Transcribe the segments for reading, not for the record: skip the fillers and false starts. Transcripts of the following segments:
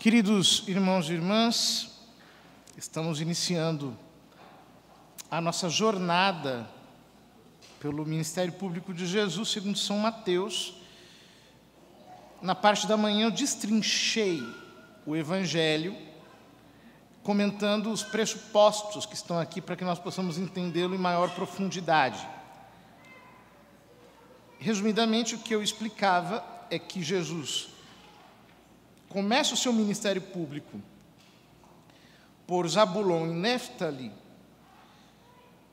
Queridos irmãos e irmãs, estamos iniciando a nossa jornada pelo Ministério Público de Jesus, segundo São Mateus. Na parte da manhã eu destrinchei o Evangelho, comentando os pressupostos que estão aqui para que nós possamos entendê-lo em maior profundidade. Resumidamente, o que eu explicava é que Jesus começa o seu ministério público por Zabulon e Néftali,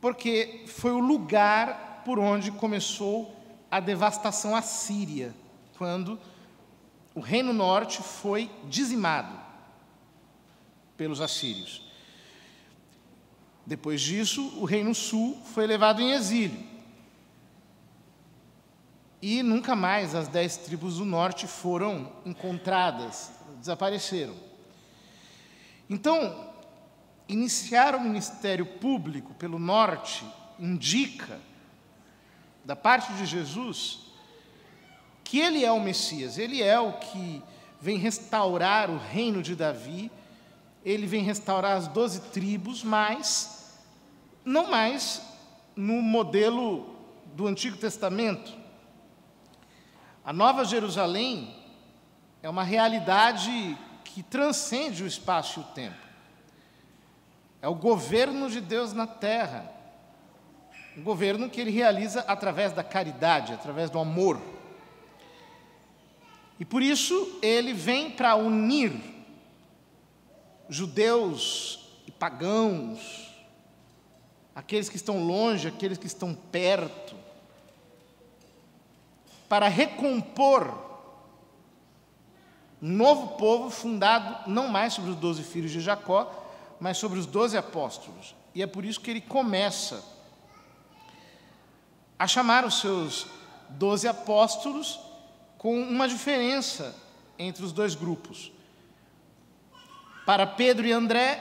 porque foi o lugar por onde começou a devastação assíria, quando o Reino Norte foi dizimado pelos assírios. Depois disso, o Reino Sul foi levado em exílio. E nunca mais as 10 tribos do norte foram encontradas, desapareceram. Então, iniciar o ministério público pelo norte indica, da parte de Jesus, que ele é o Messias, ele é o que vem restaurar o reino de Davi, ele vem restaurar as 12 tribos, mas não mais no modelo do Antigo Testamento. A Nova Jerusalém é uma realidade que transcende o espaço e o tempo. É o governo de Deus na terra, um governo que ele realiza através da caridade, através do amor. E por isso ele vem para unir judeus e pagãos, aqueles que estão longe, aqueles que estão perto, para recompor um novo povo fundado não mais sobre os 12 filhos de Jacó, mas sobre os 12 apóstolos. E é por isso que ele começa a chamar os seus 12 apóstolos com uma diferença entre os dois grupos. Para Pedro e André,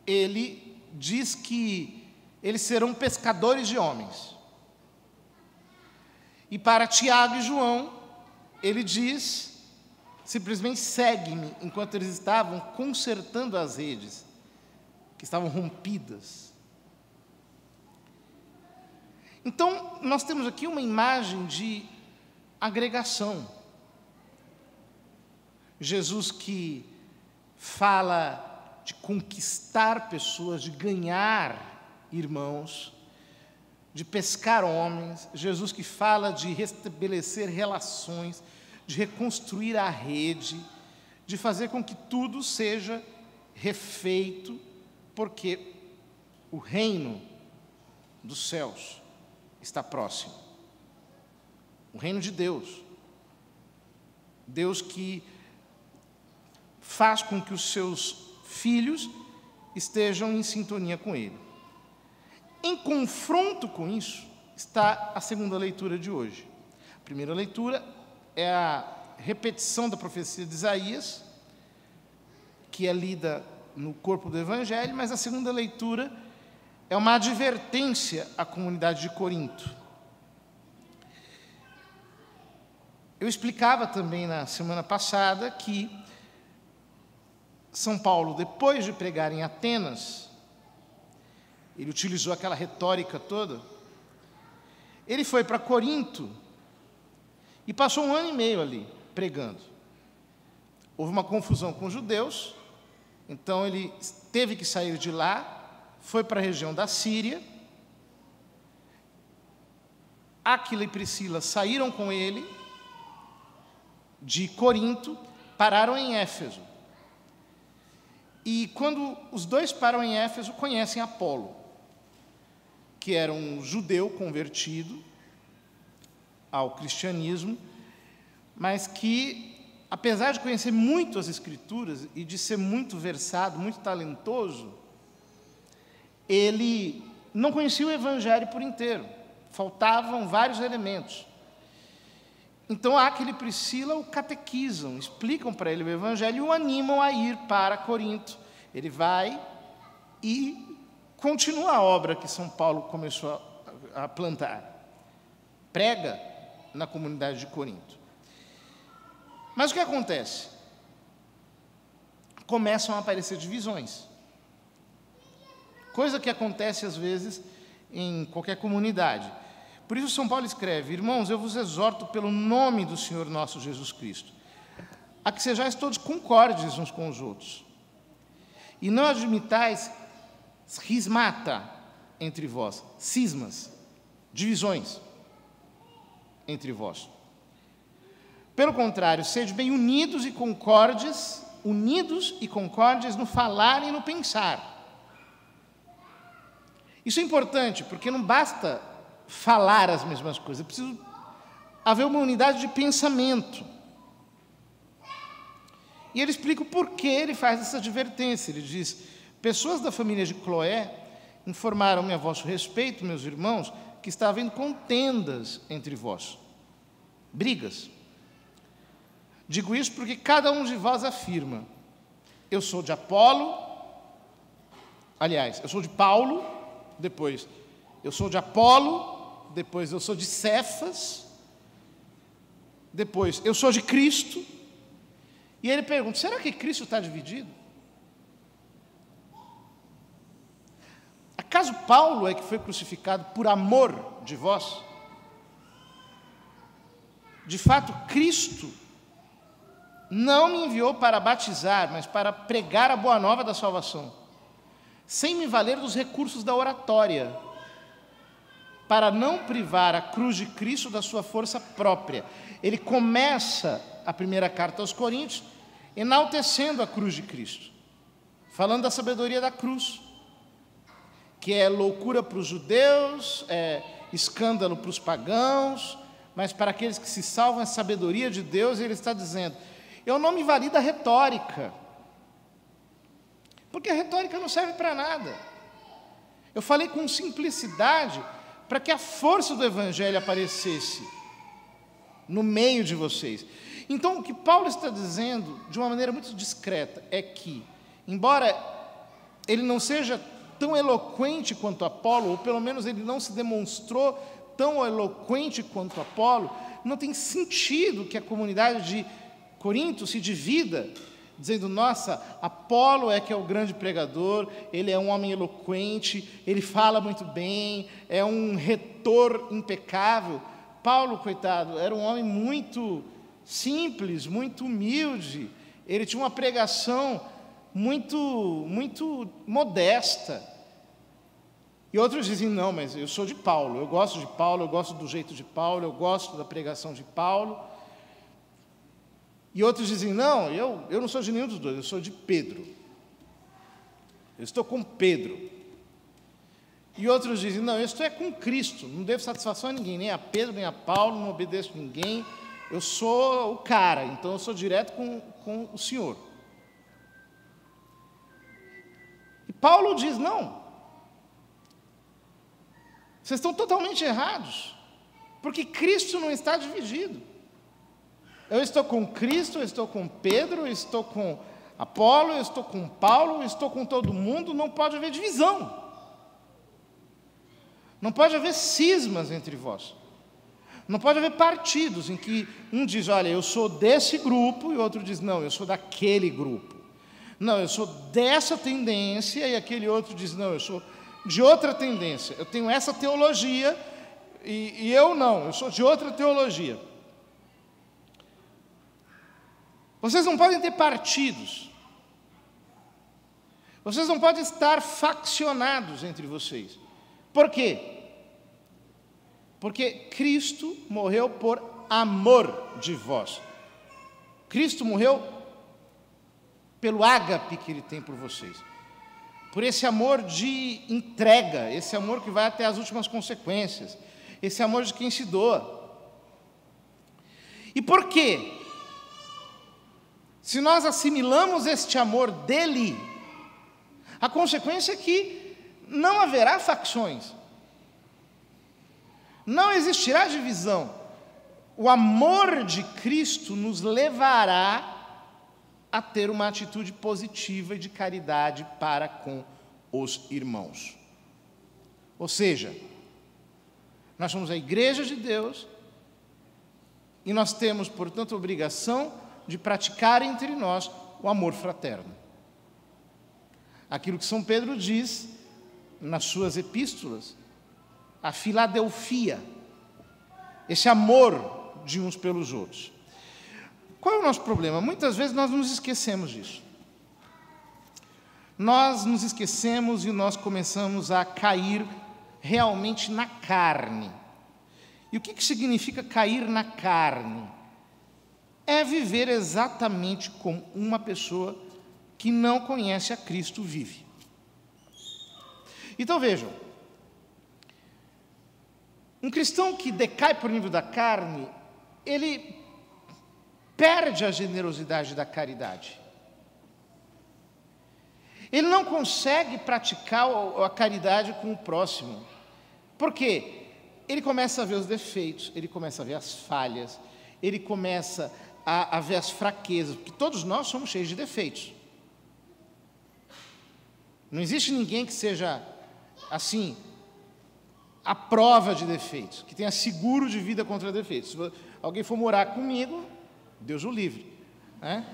ele diz que eles serão pescadores de homens. E para Tiago e João, ele diz, simplesmente segue-me, enquanto eles estavam consertando as redes, que estavam rompidas. Então, nós temos aqui uma imagem de agregação. Jesus que fala de conquistar pessoas, de ganhar irmãos, de pescar homens, Jesus que fala de restabelecer relações, de reconstruir a rede, de fazer com que tudo seja refeito, porque o reino dos céus está próximo. O reino de Deus. Deus que faz com que os seus filhos estejam em sintonia com Ele. Em confronto com isso está a segunda leitura de hoje. A primeira leitura é a repetição da profecia de Isaías, que é lida no corpo do Evangelho, mas a segunda leitura é uma advertência à comunidade de Corinto. Eu explicava também na semana passada que São Paulo, depois de pregar em Atenas, ele utilizou aquela retórica toda, ele foi para Corinto e passou 1 ano e meio ali, pregando. Houve uma confusão com os judeus, então ele teve que sair de lá, foi para a região da Síria. Áquila e Priscila saíram com ele de Corinto, pararam em Éfeso. E quando os dois param em Éfeso, conhecem Apolo, que era um judeu convertido ao cristianismo, mas que, apesar de conhecer muito as Escrituras e de ser muito versado, muito talentoso, ele não conhecia o Evangelho por inteiro, faltavam vários elementos. Então, Áquila e Priscila o catequizam, explicam para ele o Evangelho e o animam a ir para Corinto. Ele vai e continua a obra que São Paulo começou a plantar. Prega na comunidade de Corinto. Mas o que acontece? começam a aparecer divisões. Coisa que acontece às vezes em qualquer comunidade. Por isso São Paulo escreve: irmãos, eu vos exorto pelo nome do Senhor nosso Jesus Cristo, a que sejais todos concordes uns com os outros, e não admitais schismata entre vós, cismas, divisões entre vós. Pelo contrário, sede bem unidos e concordes no falar e no pensar. Isso é importante, porque não basta falar as mesmas coisas, é preciso haver uma unidade de pensamento. E ele explica o porquê ele faz essa advertência. Ele diz: pessoas da família de Cloé informaram-me a vosso respeito, meus irmãos, que está havendo contendas entre vós, brigas. Digo isso porque cada um de vós afirma: eu sou de Apolo, aliás, eu sou de Paulo, depois eu sou de Apolo, depois eu sou de Cefas, depois eu sou de Cristo. E ele pergunta: será que Cristo está dividido? Acaso Paulo é que foi crucificado por amor de vós? De fato, Cristo não me enviou para batizar, mas para pregar a boa nova da salvação, sem me valer dos recursos da oratória, para não privar a cruz de Cristo da sua força própria. Ele começa a primeira carta aos Coríntios enaltecendo a cruz de Cristo, falando da sabedoria da cruz, que é loucura para os judeus, é escândalo para os pagãos, mas para aqueles que se salvam é sabedoria de Deus. E ele está dizendo: eu não me vali da retórica, porque a retórica não serve para nada. Eu falei com simplicidade para que a força do Evangelho aparecesse no meio de vocês. Então, o que Paulo está dizendo, de uma maneira muito discreta, é que, embora ele não seja tão eloquente quanto Apolo, ou pelo menos ele não se demonstrou tão eloquente quanto Apolo, não tem sentido que a comunidade de Corinto se divida, dizendo: nossa, Apolo é que é o grande pregador, ele é um homem eloquente, ele fala muito bem, é um retor impecável. Paulo, coitado, era um homem muito simples, muito humilde, ele tinha uma pregação muito modesta. E outros dizem: não, mas eu sou de Paulo, eu gosto de Paulo, eu gosto do jeito de Paulo, eu gosto da pregação de Paulo. E outros dizem: não, eu não sou de nenhum dos dois, eu sou de Pedro, eu estou com Pedro. E outros dizem: não, eu estou com Cristo, não devo satisfação a ninguém, nem a Pedro, nem a Paulo, não obedeço a ninguém, eu sou o cara, então eu sou direto com o Senhor. E Paulo diz: não, vocês estão totalmente errados, porque Cristo não está dividido. Eu estou com Cristo, eu estou com Pedro, eu estou com Apolo, eu estou com Paulo, eu estou com todo mundo. Não pode haver divisão, não pode haver cismas entre vós, não pode haver partidos em que um diz: olha, eu sou desse grupo, e o outro diz: não, eu sou daquele grupo, não, eu sou dessa tendência, e aquele outro diz: não, eu sou de outra tendência, eu tenho essa teologia, e eu não, eu sou de outra teologia. Vocês não podem ter partidos, vocês não podem estar faccionados entre vocês. Por quê? Porque Cristo morreu por amor de vós. Cristo morreu pelo ágape que Ele tem por vocês, por esse amor de entrega, esse amor que vai até as últimas consequências, esse amor de quem se doa. E por quê? Se nós assimilamos este amor dele, a consequência é que não haverá facções, não existirá divisão. O amor de Cristo nos levará a ter uma atitude positiva e de caridade para com os irmãos. Ou seja, nós somos a igreja de Deus e nós temos, portanto, a obrigação de praticar entre nós o amor fraterno. aquilo que São Pedro diz nas suas epístolas, a filadelfia, esse amor de uns pelos outros. Qual é o nosso problema? Muitas vezes nós nos esquecemos disso. Nós nos esquecemos e nós começamos a cair realmente na carne. E o que significa cair na carne? É viver exatamente como uma pessoa que não conhece a Cristo vive. Então vejam, um cristão que decai por nível da carne, ele perde a generosidade da caridade. Ele não consegue praticar a caridade com o próximo. Por quê? Ele começa a ver os defeitos, ele começa a ver as falhas, ele começa a ver as fraquezas, porque todos nós somos cheios de defeitos. Não existe ninguém que seja, assim, a prova de defeitos, que tenha seguro de vida contra defeitos. Se alguém for morar comigo, Deus o livre, né?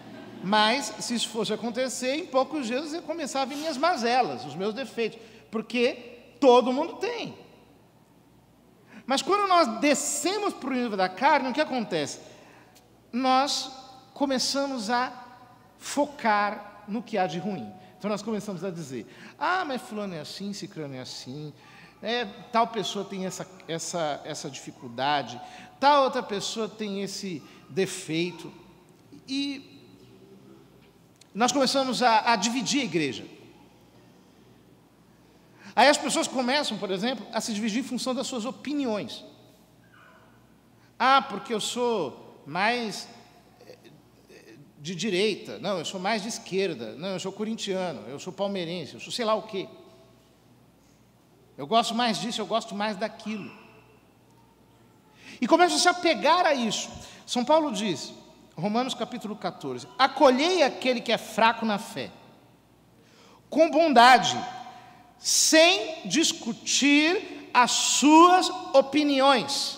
Mas, se isso fosse acontecer, em poucos dias eu começar a ver minhas mazelas, os meus defeitos, porque todo mundo tem. Mas quando nós descemos para o nível da carne, o que acontece? Nós começamos a focar no que há de ruim. Então nós começamos a dizer, mas fulano é assim, ciclano é assim, tal pessoa tem essa dificuldade, tal outra pessoa tem esse defeito. E nós começamos a dividir a igreja. Aí as pessoas começam, por exemplo, a se dividir em função das suas opiniões. Porque eu sou mais de direita, não, eu sou mais de esquerda, não, eu sou corintiano, eu sou palmeirense, eu sou sei lá o quê. Eu gosto mais disso, eu gosto mais daquilo. E começam a se apegar a isso. São Paulo diz, Romanos capítulo 14, acolhei aquele que é fraco na fé, com bondade, sem discutir as suas opiniões.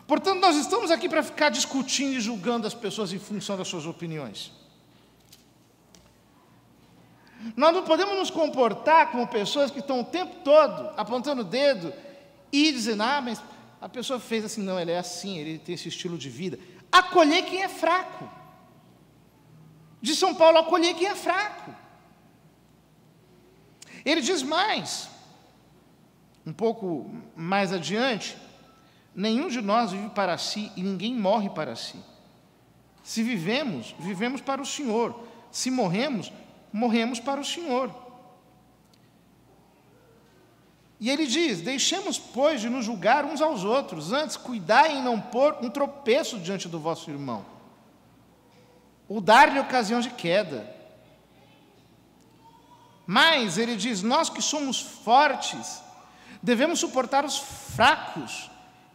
Portanto, nós estamos aqui para ficar discutindo e julgando as pessoas em função das suas opiniões. Nós não podemos nos comportar como pessoas que estão o tempo todo apontando o dedo e dizendo, mas a pessoa fez assim, não, ele é assim, ele tem esse estilo de vida. Acolher quem é fraco. De São Paulo, acolher quem é fraco. Ele diz mais, um pouco mais adiante, nenhum de nós vive para si e ninguém morre para si. Se vivemos, vivemos para o Senhor. Se morremos, morremos para o Senhor. E ele diz, deixemos, pois, de nos julgar uns aos outros, antes cuidai em não pôr um tropeço diante do vosso irmão, ou dar-lhe ocasião de queda. Mas, ele diz, nós que somos fortes, devemos suportar os fracos,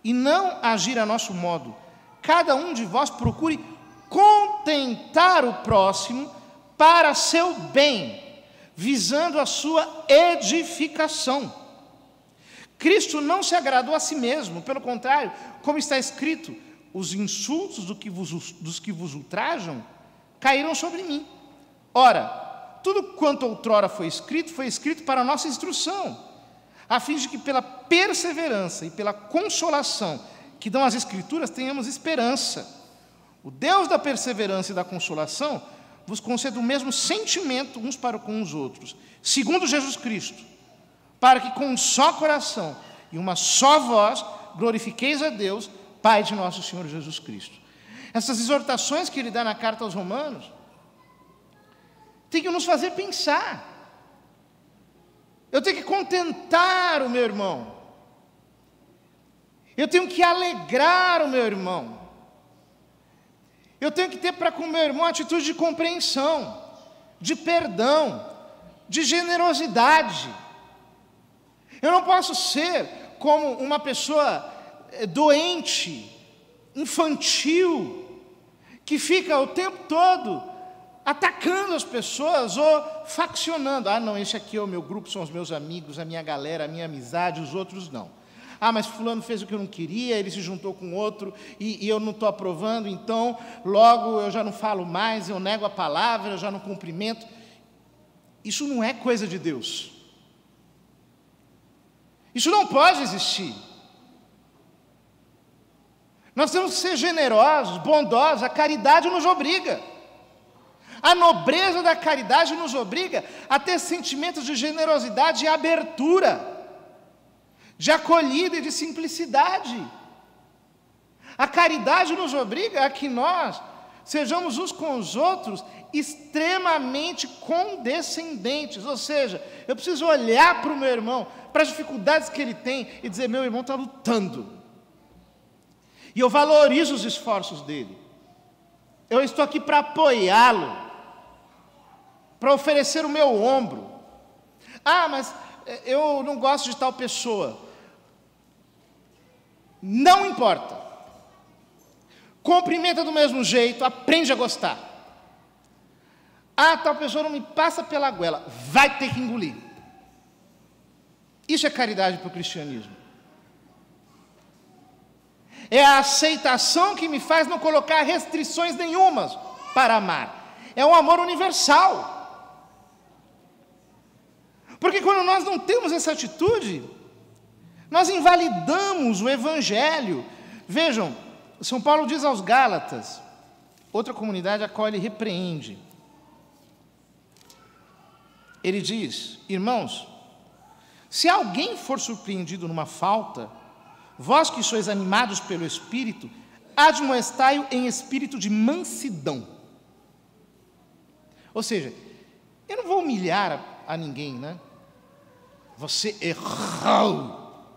e não agir a nosso modo. Cada um de vós procure contentar o próximo para seu bem, visando a sua edificação. Cristo não se agradou a si mesmo, pelo contrário, como está escrito, os insultos dos que vos ultrajam caíram sobre mim. Ora, tudo quanto outrora foi escrito para a nossa instrução, a fim de que pela perseverança e pela consolação que dão as Escrituras tenhamos esperança. O Deus da perseverança e da consolação vos conceda o mesmo sentimento uns para com os outros, segundo Jesus Cristo, para que com um só coração e uma só voz glorifiqueis a Deus, Pai de nosso Senhor Jesus Cristo. Essas exortações que ele dá na carta aos Romanos têm que nos fazer pensar. Eu tenho que contentar o meu irmão. Eu tenho que alegrar o meu irmão. Eu tenho que ter para com o meu irmão atitude de compreensão, de perdão, de generosidade. Eu não posso ser como uma pessoa doente, infantil, que fica o tempo todo atacando as pessoas ou faccionando. Não, esse aqui é o meu grupo, são os meus amigos, a minha galera, a minha amizade, os outros não. Ah, mas fulano fez o que eu não queria, ele se juntou com outro e eu não estou aprovando, então logo eu já não falo mais, eu nego a palavra, eu já não cumprimento. Isso não é coisa de Deus. Isso não pode existir. Nós temos que ser generosos, bondosos, a caridade nos obriga. A nobreza da caridade nos obriga a ter sentimentos de generosidade e abertura, de acolhida e de simplicidade. A caridade nos obriga a que nós sejamos uns com os outros extremamente condescendentes, ou seja, eu preciso olhar para o meu irmão, para as dificuldades que ele tem e dizer, meu irmão está lutando, e eu valorizo os esforços dele, eu estou aqui para apoiá-lo, para oferecer o meu ombro. Ah, mas eu não gosto de tal pessoa. Não importa. Cumprimenta do mesmo jeito, aprende a gostar. Ah, tal pessoa não me passa pela goela, vai ter que engolir. Isso é caridade para o cristianismo. É a aceitação que me faz não colocar restrições nenhumas para amar. É um amor universal. Porque quando nós não temos essa atitude, nós invalidamos o Evangelho. Vejam, São Paulo diz aos Gálatas, outra comunidade a qual ele repreende. Ele diz, irmãos, se alguém for surpreendido numa falta, vós que sois animados pelo Espírito, admoestai-o em espírito de mansidão. Ou seja, eu não vou humilhar a ninguém, né? Você errou,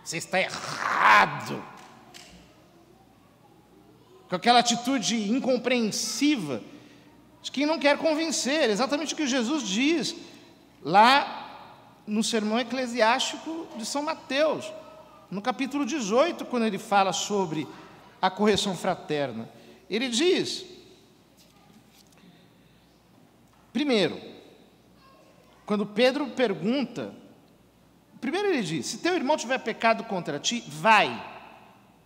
você está errado. Com aquela atitude incompreensiva de quem não quer convencer, exatamente o que Jesus diz lá no sermão eclesiástico de São Mateus, no capítulo 18, quando ele fala sobre a correção fraterna. Ele diz, primeiro, quando Pedro pergunta, primeiro ele diz, se teu irmão tiver pecado contra ti, vai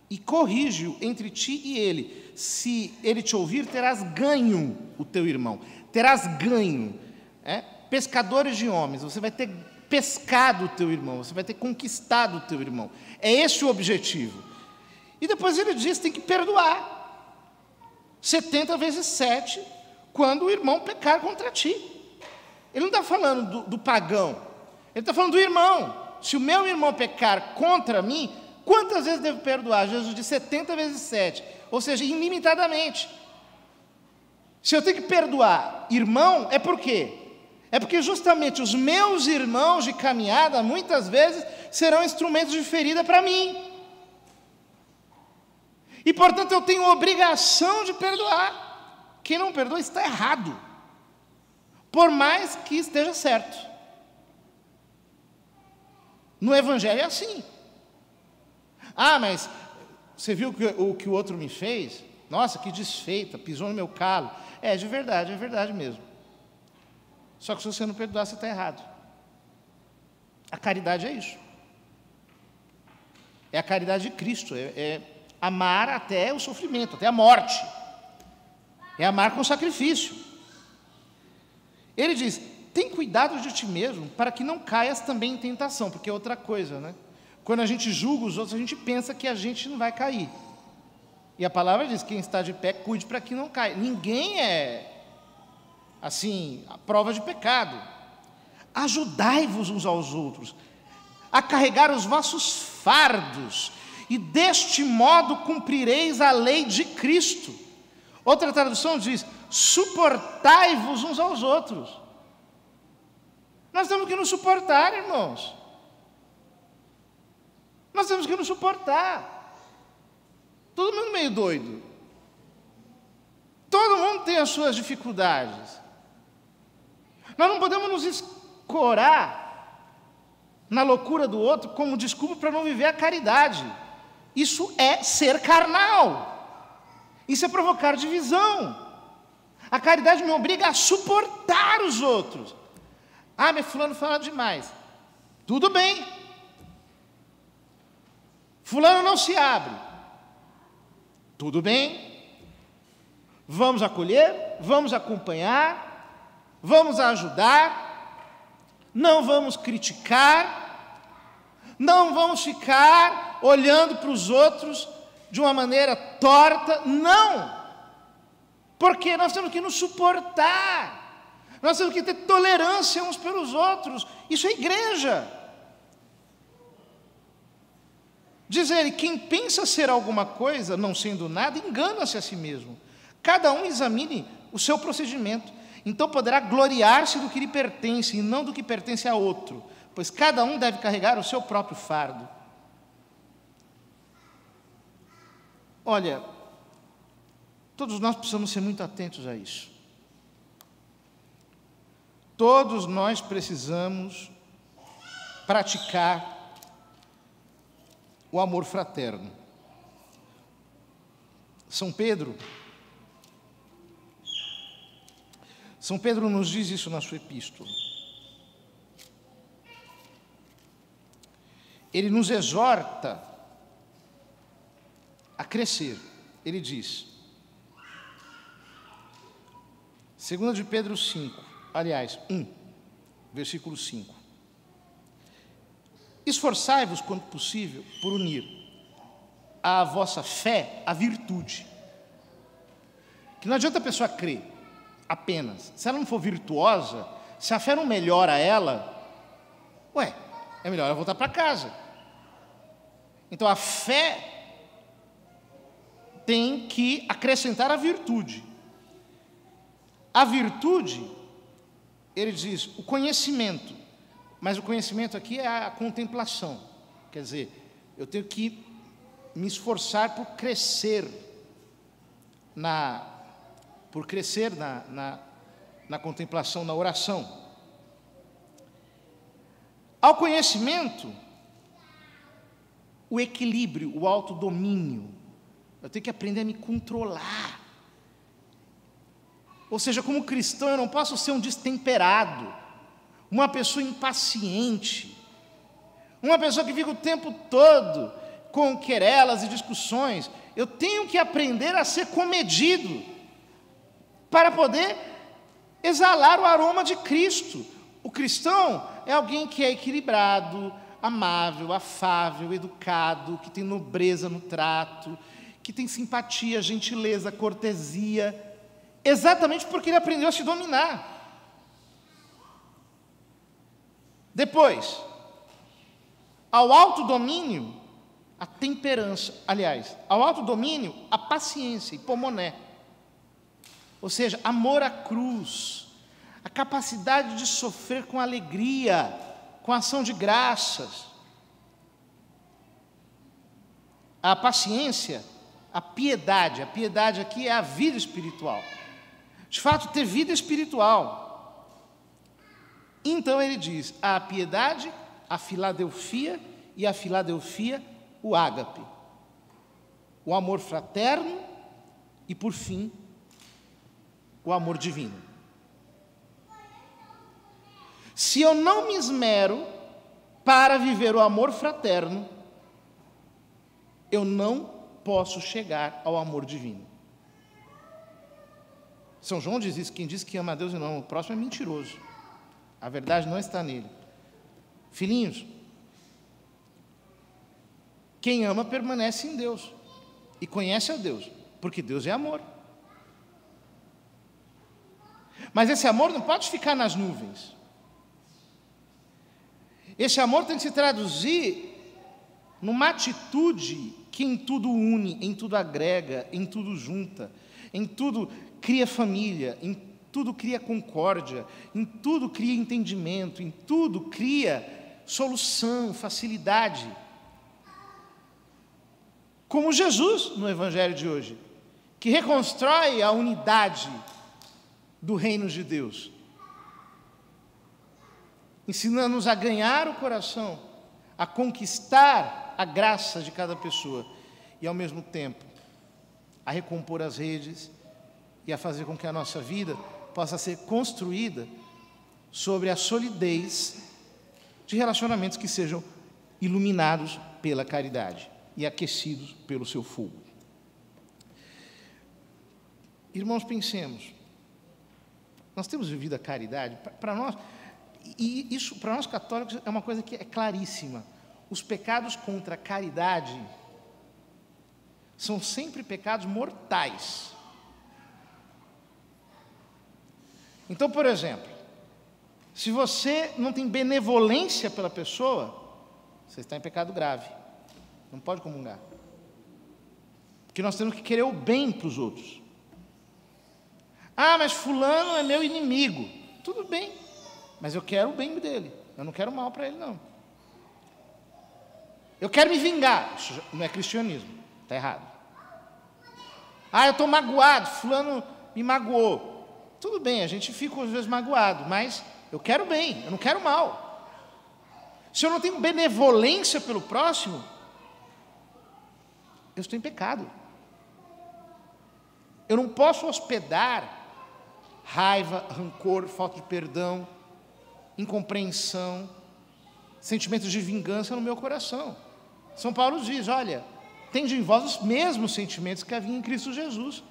e corrige-o entre ti e ele. Se ele te ouvir, terás ganho o teu irmão. Terás ganho. Pescadores de homens, você vai ter pescado o teu irmão, você vai ter conquistado o teu irmão. É esse o objetivo. E depois ele diz, tem que perdoar. 70 vezes 7, quando o irmão pecar contra ti. Ele não está falando do pagão, ele está falando do irmão. Se o meu irmão pecar contra mim, quantas vezes devo perdoar? Jesus diz 70 vezes 7, ou seja, ilimitadamente. Se eu tenho que perdoar irmão, é por quê? É porque justamente os meus irmãos de caminhada, muitas vezes, serão instrumentos de ferida para mim. E, portanto, eu tenho obrigação de perdoar. Quem não perdoa está errado, por mais que esteja certo. No Evangelho é assim. Ah, mas você viu o que o outro me fez? Nossa, que desfeita, pisou no meu calo. É verdade mesmo. Só que se você não perdoar, você está errado. A caridade é isso. É a caridade de Cristo, é amar até o sofrimento, até a morte. É amar com sacrifício. Ele diz, tem cuidado de ti mesmo, para que não caias também em tentação, porque é outra coisa, né? Quando a gente julga os outros, a gente pensa que a gente não vai cair. E a palavra diz, quem está de pé, cuide para que não caia. Ninguém é, assim, a prova de pecado. Ajudai-vos uns aos outros a carregar os vossos fardos, e deste modo cumprireis a lei de Cristo. Outra tradução diz, suportai-vos uns aos outros. Nós temos que nos suportar, irmãos. Nós temos que nos suportar. Todo mundo meio doido. Todo mundo tem as suas dificuldades. Nós não podemos nos escorar na loucura do outro como desculpa para não viver a caridade. Isso é ser carnal. Isso é provocar divisão. A caridade me obriga a suportar os outros. Ah, meu fulano fala demais. Tudo bem. Fulano não se abre. Tudo bem, vamos acolher, vamos acompanhar, vamos ajudar, não vamos criticar, não vamos ficar olhando para os outros de uma maneira torta, não, porque nós temos que nos suportar, nós temos que ter tolerância uns pelos outros, isso é igreja. Diz ele, quem pensa ser alguma coisa, não sendo nada, engana-se a si mesmo. Cada um examine o seu procedimento, então poderá gloriar-se do que lhe pertence, e não do que pertence a outro, pois cada um deve carregar o seu próprio fardo. Olha, todos nós precisamos ser muito atentos a isso. Todos nós precisamos praticar o amor fraterno. São Pedro nos diz isso na sua epístola. Ele nos exorta a crescer. Ele diz, 2 de Pedro 5, aliás, 1, versículo 5. Esforçai-vos, quanto possível, por unir à vossa fé a virtude. Que não adianta a pessoa crer apenas. Se ela não for virtuosa, se a fé não melhora ela, é melhor ela voltar para casa. Então a fé tem que acrescentar a virtude. A virtude, ele diz, o conhecimento. Mas o conhecimento aqui é a contemplação. Quer dizer, eu tenho que me esforçar por crescer na contemplação, na oração. Ao conhecimento, o equilíbrio, o autodomínio. Eu tenho que aprender a me controlar. Ou seja, como cristão, eu não posso ser um destemperado, uma pessoa impaciente, uma pessoa que fica o tempo todo com querelas e discussões. Eu tenho que aprender a ser comedido para poder exalar o aroma de Cristo. O cristão é alguém que é equilibrado, amável, afável, educado, que tem nobreza no trato, que tem simpatia, gentileza, cortesia, exatamente porque ele aprendeu a se dominar. Depois, ao autodomínio, a temperança, aliás, ao autodomínio, a paciência, hipomoné. Ou seja, amor à cruz, a capacidade de sofrer com alegria, com ação de graças. A paciência, a piedade aqui é a vida espiritual. De fato, ter vida espiritual. Então ele diz, a piedade, a filadelfia, e a filadelfia, o ágape. O amor fraterno e, por fim, o amor divino. Se eu não me esmero para viver o amor fraterno, eu não posso chegar ao amor divino. São João diz isso, quem diz que ama a Deus e não ama o próximo é mentiroso. A verdade não está nele. Filhinhos, quem ama permanece em Deus e conhece a Deus, porque Deus é amor. Mas esse amor não pode ficar nas nuvens. Esse amor tem que se traduzir numa atitude que em tudo une, em tudo agrega, em tudo junta, em tudo cria família, em tudo cria concórdia, em tudo cria entendimento, em tudo cria solução, facilidade. Como Jesus no Evangelho de hoje, que reconstrói a unidade do reino de Deus, ensinando-nos a ganhar o coração, a conquistar a graça de cada pessoa e, ao mesmo tempo, a recompor as redes e a fazer com que a nossa vida possa ser construída sobre a solidez de relacionamentos que sejam iluminados pela caridade. e aquecidos pelo seu fogo. Irmãos, pensemos, nós temos vivido a caridade, para nós, e isso para nós católicos é uma coisa que é claríssima, os pecados contra a caridade são sempre pecados mortais. Então, por exemplo, se você não tem benevolência pela pessoa, você está em pecado grave, não pode comungar, porque nós temos que querer o bem para os outros. Ah, mas fulano é meu inimigo. Tudo bem, mas eu quero o bem dele, eu não quero mal para ele, não. Eu quero me vingar, isso não é cristianismo, está errado. Ah, eu estou magoado, fulano me magoou. Tudo bem, a gente fica às vezes magoado, mas eu quero bem, eu não quero mal. Se eu não tenho benevolência pelo próximo, eu estou em pecado. Eu não posso hospedar raiva, rancor, falta de perdão, incompreensão, sentimentos de vingança no meu coração. São Paulo diz, olha, tende em vós os mesmos sentimentos que havia em Cristo Jesus,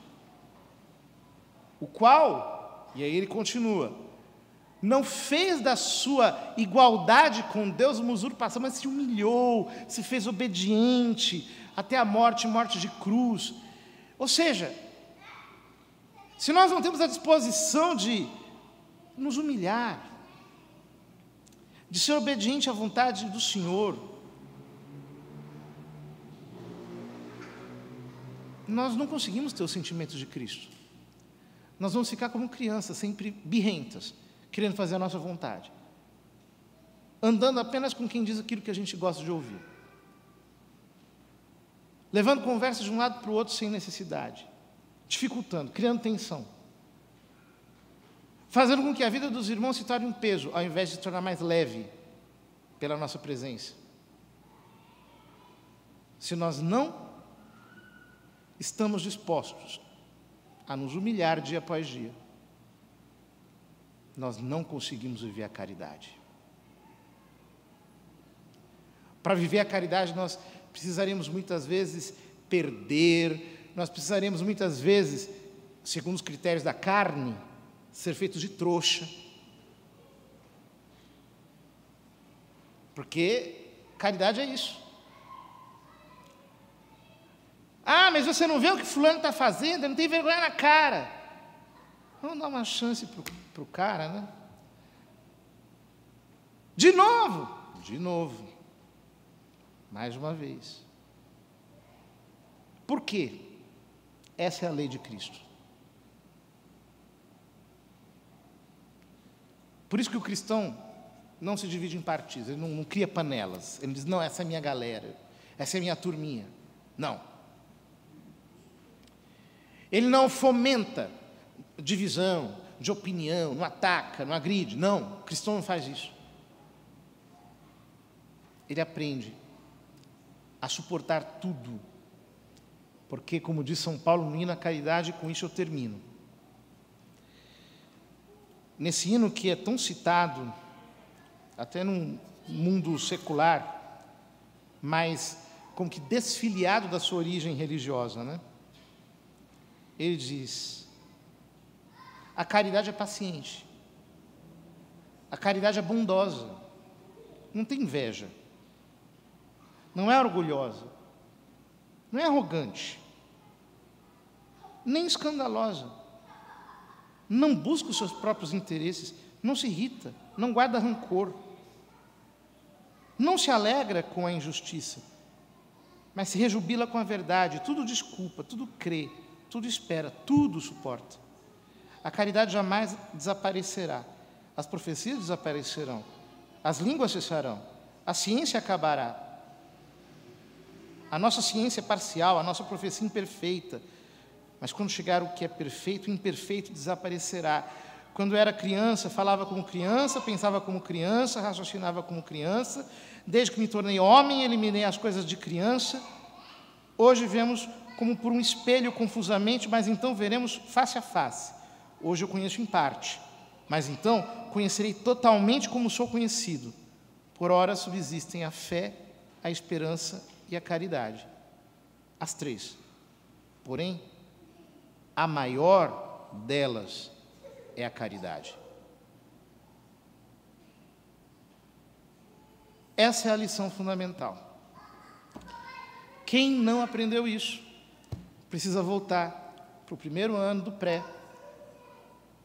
o qual, e aí ele continua, não fez da sua igualdade com Deus uma usurpação, mas se humilhou, se fez obediente, até a morte, morte de cruz. Ou seja, se nós não temos a disposição de nos humilhar, de ser obediente à vontade do Senhor, nós não conseguimos ter os sentimentos de Cristo. Nós vamos ficar como crianças, sempre birrentas, querendo fazer a nossa vontade, andando apenas com quem diz aquilo que a gente gosta de ouvir, levando conversas de um lado para o outro sem necessidade, dificultando, criando tensão, fazendo com que a vida dos irmãos se torne um peso, ao invés de se tornar mais leve pela nossa presença. Se nós não estamos dispostos a nos humilhar dia após dia, nós não conseguimos viver a caridade. Para viver a caridade, nós precisaremos muitas vezes perder, nós precisaremos muitas vezes, segundo os critérios da carne, ser feitos de trouxa. Porque caridade é isso. Ah, mas você não vê o que fulano está fazendo, não tem vergonha na cara. Vamos dar uma chance para o cara, né? De novo, mais uma vez. Por quê? Essa é a lei de Cristo. Por isso que o cristão não se divide em partidos, ele não cria panelas, ele diz, não, essa é a minha galera, essa é a minha turminha. Não. Ele não fomenta divisão, de opinião, não ataca, não agride. Não, o cristão não faz isso. Ele aprende a suportar tudo. Porque, como diz São Paulo no hino à caridade, com isso eu termino. Nesse hino que é tão citado, até num mundo secular, mas como que desfiliado da sua origem religiosa, né? Ele diz, a caridade é paciente, a caridade é bondosa, não tem inveja, não é orgulhosa, não é arrogante, nem escandalosa, não busca os seus próprios interesses, não se irrita, não guarda rancor, não se alegra com a injustiça, mas se rejubila com a verdade, tudo desculpa, tudo crê, tudo espera, tudo suporta. A caridade jamais desaparecerá, as profecias desaparecerão, as línguas cessarão, a ciência acabará. A nossa ciência é parcial, a nossa profecia imperfeita, mas quando chegar o que é perfeito, o imperfeito desaparecerá. Quando eu era criança, falava como criança, pensava como criança, raciocinava como criança. Desde que me tornei homem, eliminei as coisas de criança. Hoje vemos como por um espelho confusamente, mas então veremos face a face. Hoje eu conheço em parte, mas então conhecerei totalmente como sou conhecido. Por ora subsistem a fé, a esperança e a caridade. as três. Porém, a maior delas é a caridade. Essa é a lição fundamental. Quem não aprendeu isso, precisa voltar para o primeiro ano do pré,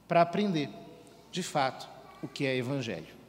para aprender, de fato, o que é Evangelho.